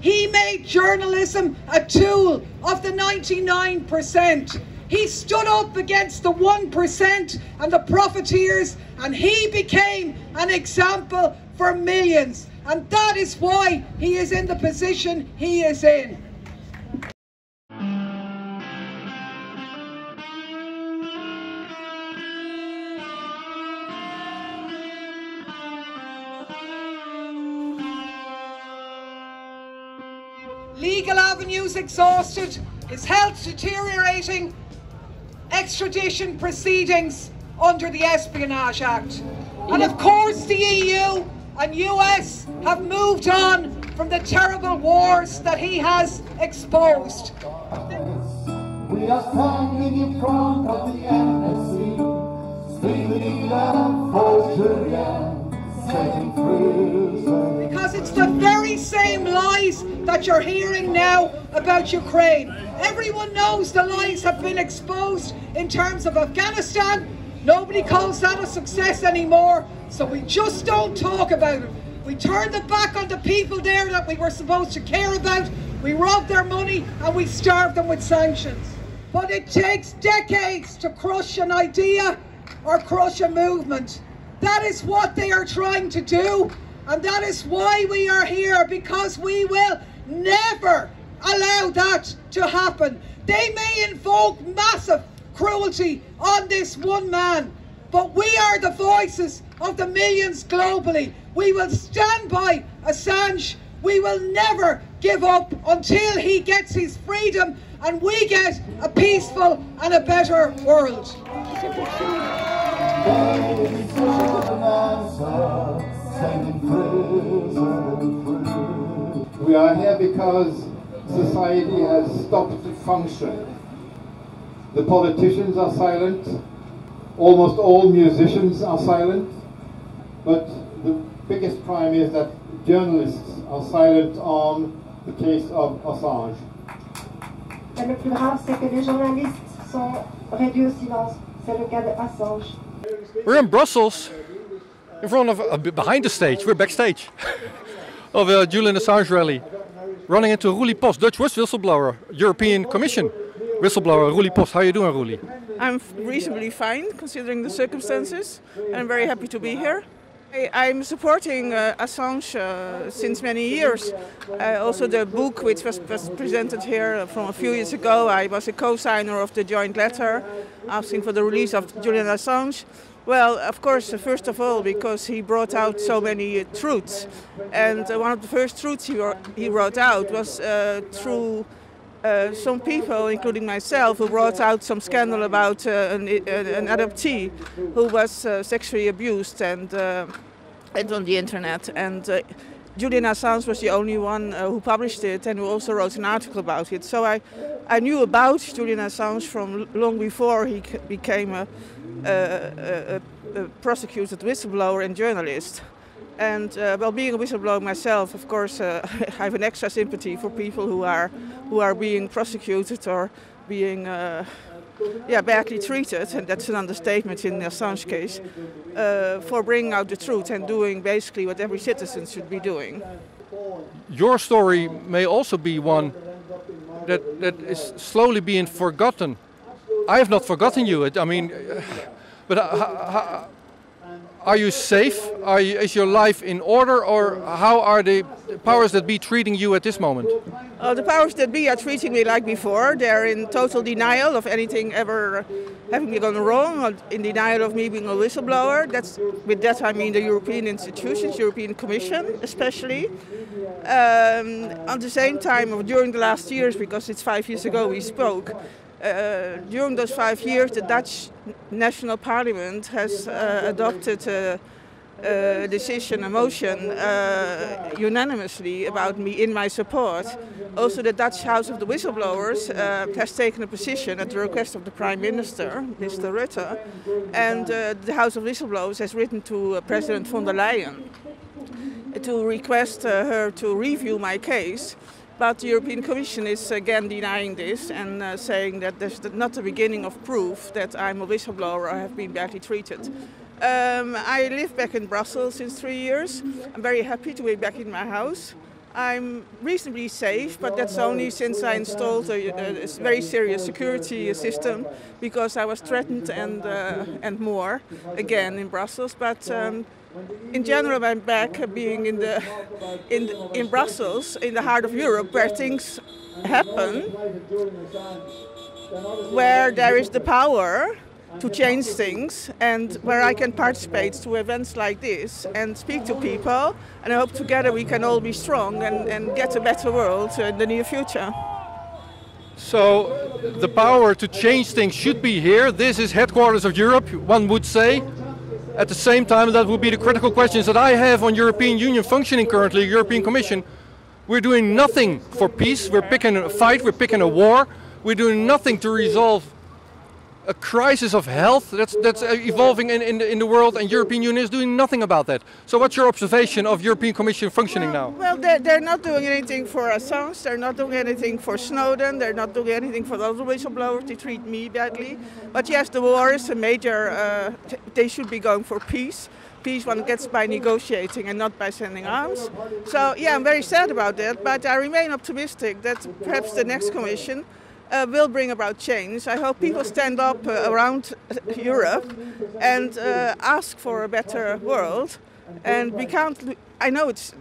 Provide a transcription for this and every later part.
He made journalism a tool of the 99%. He stood up against the 1% and the profiteers, and he became an example for millions. And that is why he is in the position he is in. Legal avenues exhausted, his health deteriorating, extradition proceedings under the Espionage Act. And of course the EU and US have moved on from the terrible wars that he has exposed. We are standing in front of the embassy, speaking out for Julian, setting free. Because it's the very same lies that you're hearing now about Ukraine. Everyone knows the lies have been exposed in terms of Afghanistan. Nobody calls that a success anymore, so we just don't talk about it. We turned the back on the people there that we were supposed to care about. We robbed their money and we starved them with sanctions. But it takes decades to crush an idea or crush a movement. That is what they are trying to do, and that is why we are here, because we will never allow that to happen. They may invoke massive cruelty on this one man, but we are the voices of the millions globally. We will stand by Assange. We will never give up until he gets his freedom and we get a peaceful and a better world. We are here because society has stopped to function. The politicians are silent, almost all musicians are silent, but the biggest crime is that journalists are silent on the case of Assange. Et le plus grave, c'est que les journalistes sont réduits au silence. C'est le cas d'Assange. We're in Brussels, in front of, behind the stage, we're backstage, of a Julian Assange rally. Running into Roelie Post, Dutch whistleblower, European Commission whistleblower, Roelie Post. How are you doing, Roelie? I'm reasonably fine, considering the circumstances, and I'm very happy to be here. I'm supporting Assange since many years. Also the book which was presented here from a few years ago, I was a co-signer of the joint letter asking for the release of Julian Assange. Well, of course, first of all, because he brought out so many truths. And one of the first truths he wrote out was through some people, including myself, who brought out some scandal about an adoptee who was sexually abused and on the internet. And Julian Assange was the only one who published it and who also wrote an article about it. So I knew about Julian Assange from long before he became a prosecuted whistleblower and journalist. And well, being a whistleblower myself, of course, I have an extra sympathy for people who are being prosecuted or being badly treated, and that's an understatement in the Assange case, for bringing out the truth and doing basically what every citizen should be doing. Your story may also be one that is slowly being forgotten. I have not forgotten you. I mean, but are you safe? Is your life in order, or how are the powers that be treating you at this moment? The powers that be are treating me like before. They're in total denial of anything ever having gone wrong, or in denial of me being a whistleblower. With that I mean the European institutions, European Commission especially. At the same time, during the last years, because it's 5 years ago we spoke, during those 5 years, the Dutch National Parliament has adopted a decision, a motion, unanimously about me in my support. Also, the Dutch House of the Whistleblowers has taken a position at the request of the Prime Minister, Mr. Rutte, and the House of Whistleblowers has written to President von der Leyen to request her to review my case. But the European Commission is again denying this and saying that there's not the beginning of proof that I'm a whistleblower or have been badly treated. I live back in Brussels since 3 years. I'm very happy to be back in my house. I'm reasonably safe, but that's only since I installed a very serious security system, because I was threatened and more again in Brussels. But in general, I'm back being in Brussels, in the heart of Europe, where things happen, where there is the power to change things, and where I can participate to events like this and speak to people, and I hope together we can all be strong and get a better world in the near future. So the power to change things should be here. This is headquarters of Europe, one would say. At the same time, that would be the critical questions that I have on European Union functioning currently, European Commission. We're doing nothing for peace, we're picking a fight, we're picking a war, we're doing nothing to resolve a crisis of health that's evolving in the world, and European Union is doing nothing about that. So what's your observation of European Commission functioning now? Well, they're not doing anything for Assange, they're not doing anything for Snowden, they're not doing anything for the other whistleblowers. They treat me badly. But yes, the war is a major, they should be going for peace. Peace one gets by negotiating and not by sending arms. So yeah, I'm very sad about that, but I remain optimistic that perhaps the next Commission will bring about change. I hope people stand up around Europe and ask for a better world. And we can't. I know it's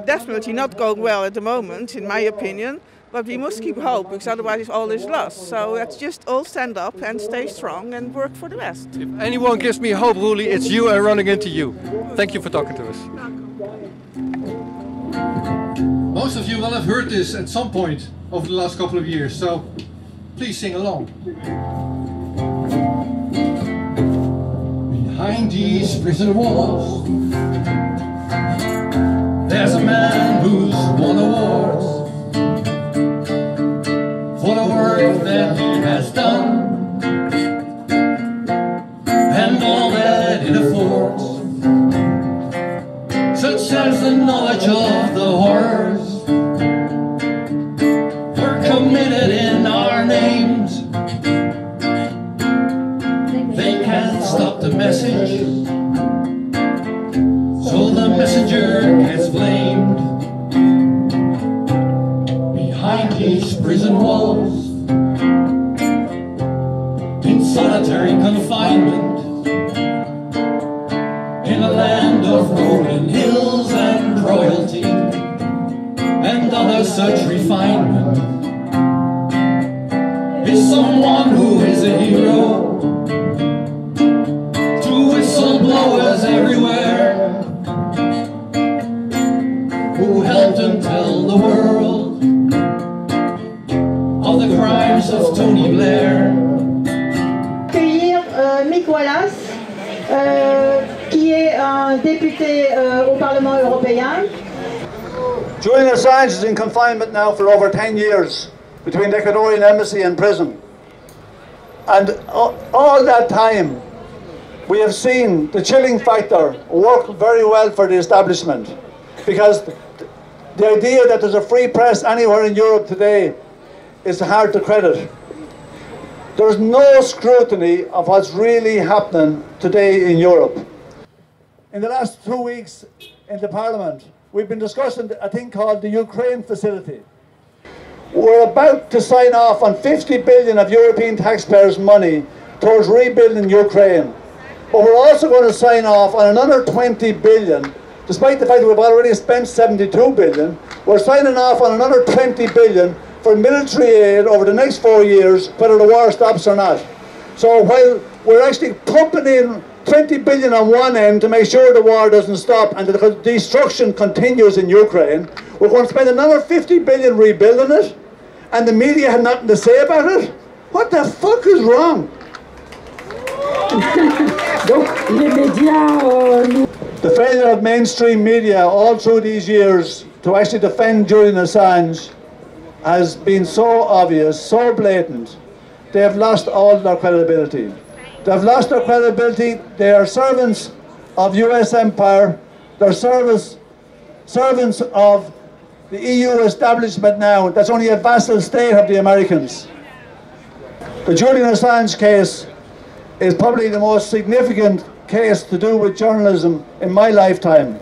definitely not going well at the moment, in my opinion. But we must keep hope, because otherwise all is lost. So let's just all stand up and stay strong and work for the best. If anyone gives me hope, Ruli, it's you, and running into you. Thank you for talking to us. Most of you will have heard this at some point over the last couple of years, so please sing along. Behind these prison walls, there's a man who's won awards for the work that he has done and all that it affords, such as the knowledge of the horrors were committed in our names. They can't stop the message, so the messenger gets blamed. Behind these prison walls, in solitary confinement, in a land of rolling hills and royalty and other such refinement, is someone who is a hero to whistleblowers everywhere, who helped them tell the world of the crimes of Tony Blair. Accueillir Mick Wallace, qui est un député au Parlement européen. Julian Assange is in confinement now for over 10 years between the Ecuadorian embassy and prison. And all that time we have seen the chilling factor work very well for the establishment, because the idea that there's a free press anywhere in Europe today is hard to credit. There's no scrutiny of what's really happening today in Europe. In the last 2 weeks in the Parliament, we've been discussing a thing called the Ukraine facility. We're about to sign off on 50 billion of European taxpayers' money towards rebuilding Ukraine. But we're also going to sign off on another 20 billion, despite the fact that we've already spent 72 billion. We're signing off on another 20 billion for military aid over the next 4 years, whether the war stops or not. So while we're actually pumping in 20 billion on one end to make sure the war doesn't stop and the destruction continues in Ukraine, we're going to spend another 50 billion rebuilding it, and the media had nothing to say about it? What the fuck is wrong? The failure of mainstream media all through these years to actually defend Julian Assange has been so obvious, so blatant. They have lost all their credibility. They have lost their credibility. They are servants of US empire. They're servants of the EU establishment now. That's only a vassal state of the Americans. The Julian Assange case is probably the most significant case to do with journalism in my lifetime.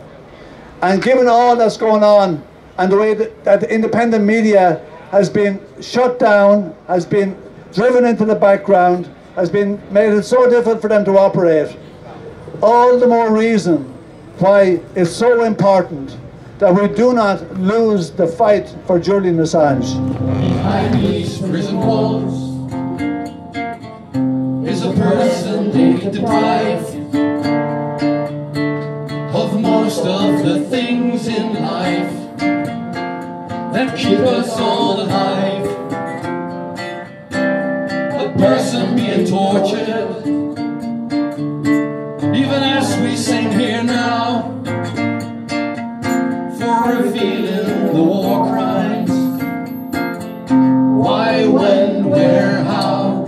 And given all that's going on and the way that the independent media has been shut down, has been driven into the background, has been made it so difficult for them to operate. All the more reason why it's so important that we do not lose the fight for Julian Assange. Behind these prison walls is a person deprived of most of the things in life that keep us all alive. A person being tortured, even as we sing here now, for revealing the war crimes. Why, when, where, how?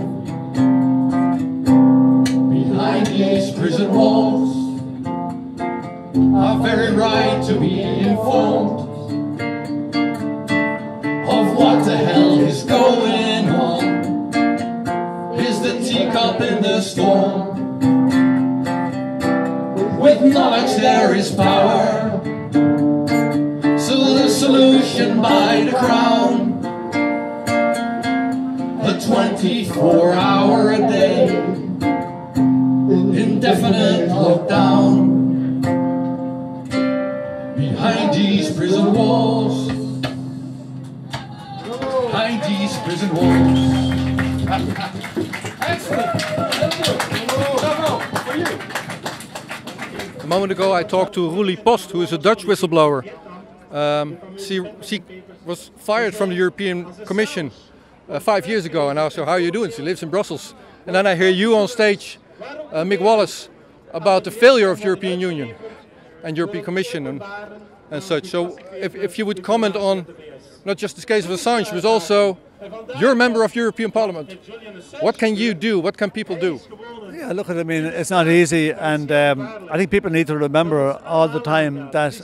Behind these prison walls, our very right to be informed of what the hell is going on is the teacup in the storm. With knowledge there is power, so the solution by the crown, a 24-hour-a-day indefinite lockdown. Behind these prison walls, behind these prison walls. Excellent. For you. A moment ago I talked to Roelie Post, who is a Dutch whistleblower. She was fired from the European Commission 5 years ago, and I asked her, how are you doing? She lives in Brussels. And then I hear you on stage, Mick Wallace, about the failure of the European Union and European Commission and such. So if you would comment on not just this case of Assange, but also you're a member of European Parliament. What can you do? What can people do? Yeah, look, I mean, it's not easy, and I think people need to remember all the time that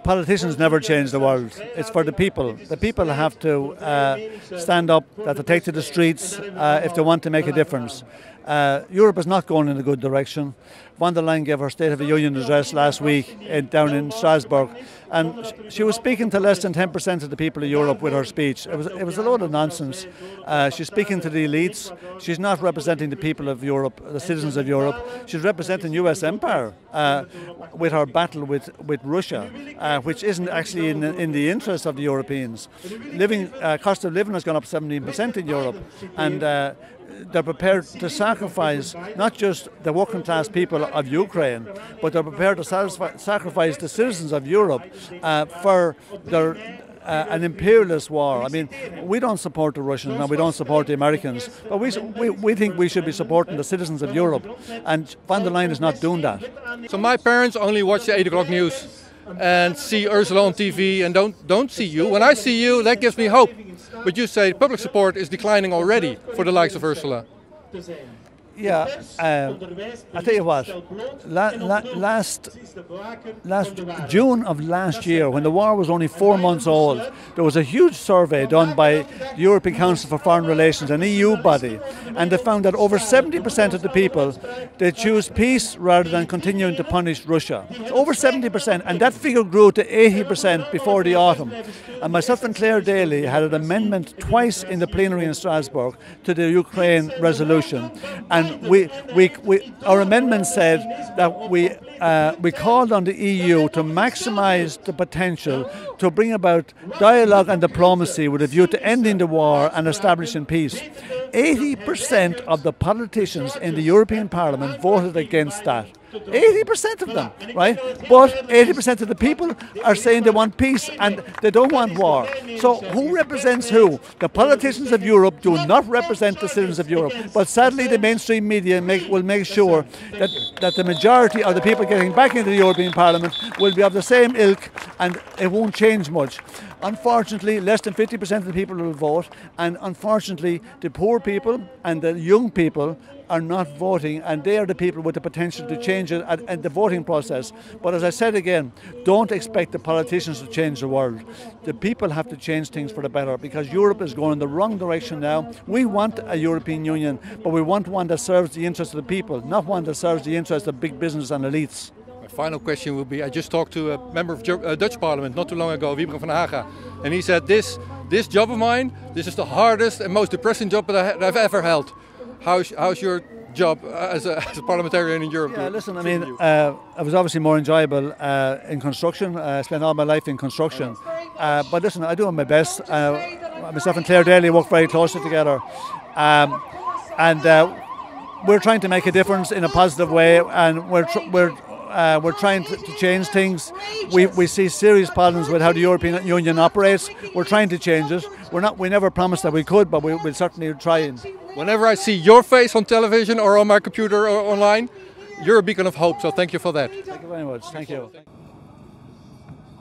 politicians never change the world. It's for the people. The people have to stand up, they have to take to the streets if they want to make a difference. Europe is not going in a good direction. Von der Leyen gave her State of the Union address last week down in Strasbourg, and she was speaking to less than 10% of the people of Europe with her speech. It was a load of nonsense. She's speaking to the elites. She's not representing the people of Europe, the citizens of Europe. She's representing US empire with her battle with Russia, which isn't actually in the interest of the Europeans. Cost of living has gone up 17% in Europe, and they're prepared to sacrifice not just the working class people of Ukraine, but they're prepared to sacrifice the citizens of Europe for an imperialist war. I mean, we don't support the Russians and we don't support the Americans, but we think we should be supporting the citizens of Europe, and von der Leyen is not doing that. So my parents only watch the 8 o'clock news and see Ursula on TV and don't see you. When I see you, that gives me hope. But you say public support is declining already for the likes of Ursula. Yeah, I tell you what, last June of last year, when the war was only 4 months old, there was a huge survey done by the European Council for Foreign Relations, an EU body, and they found that over 70% of the people, they choose peace rather than continuing to punish Russia. Over 70%, and that figure grew to 80% before the autumn. And myself and Claire Daly had an amendment twice in the plenary in Strasbourg to the Ukraine resolution, and our amendment said that we called on the EU to maximise the potential to bring about dialogue and diplomacy with a view to ending the war and establishing peace. 80% of the politicians in the European Parliament voted against that. 80% of them, right? But 80% of the people are saying they want peace and they don't want war. So who represents who? The politicians of Europe do not represent the citizens of Europe. But sadly, the mainstream media will make sure that the majority of the people getting back into the European Parliament will be of the same ilk, and it won't change much. Unfortunately, less than 50% of the people will vote, and unfortunately, the poor people and the young people are not voting, and they are the people with the potential to change it at the voting process. But as I said again, don't expect the politicians to change the world. The people have to change things for the better, because Europe is going in the wrong direction now. We want a European Union, but we want one that serves the interests of the people, not one that serves the interests of big business and elites. final question will be, I just talked to a member of Dutch Parliament not too long ago, Wiebren van Haga, and he said this job of mine, this is the hardest and most depressing job that I've ever held. How's your job as a parliamentarian in Europe? Yeah, listen, I mean, it was obviously more enjoyable in construction. I spent all my life in construction. But listen, I do my best. Myself and Claire Daly work very closely together. And we're trying to make a difference in a positive way, and we're trying to change things. We see serious problems with how the European Union operates. We're trying to change it. We never promised that we could, but we'll certainly try. Whenever I see your face on television or on my computer or online, you're a beacon of hope. So thank you for that. Thank you very much. Thank you.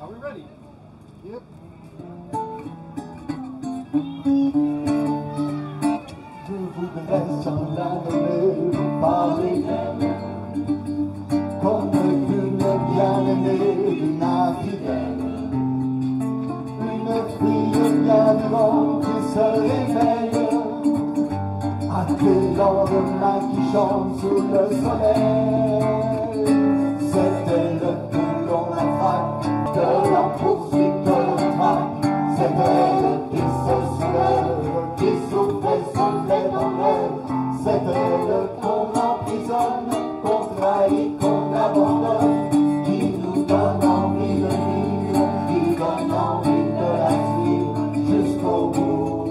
Are we ready? Yep. Qui chante sous le soleil, c'était le plus long la vague de la poursuite de le traque, c'était le qui se soulève, qui soufflait dans l'air, c'était le qu'on emprisonne, qu'on trahit, qu'on abandonne, qui nous donne envie de vivre, qui donne envie de la suivre jusqu'au bout,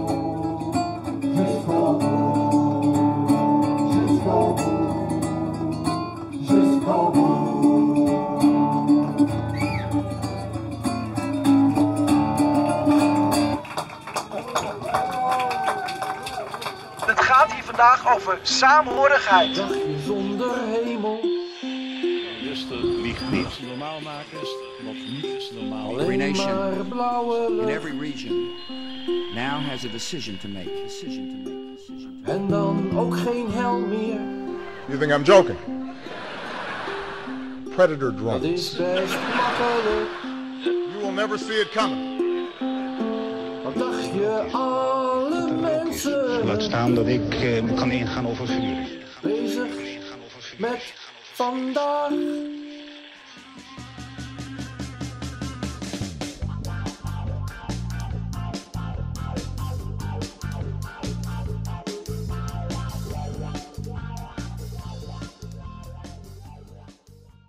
jusqu'au bout. Het gaat hier vandaag over saamhorigheid. Dagje zonder hemel. Rustig ligt niet. Wat normaal maken is wat niet is normaal. Every nation in every region now has a decision to make. En dan ook geen hel meer. You think I'm joking? Predator drones. Dat is best makkelijk. You will never see it coming. Wat dacht je alle mensen? Laat staan dat ik kan ingaan over vuur. Bezig met vandaag.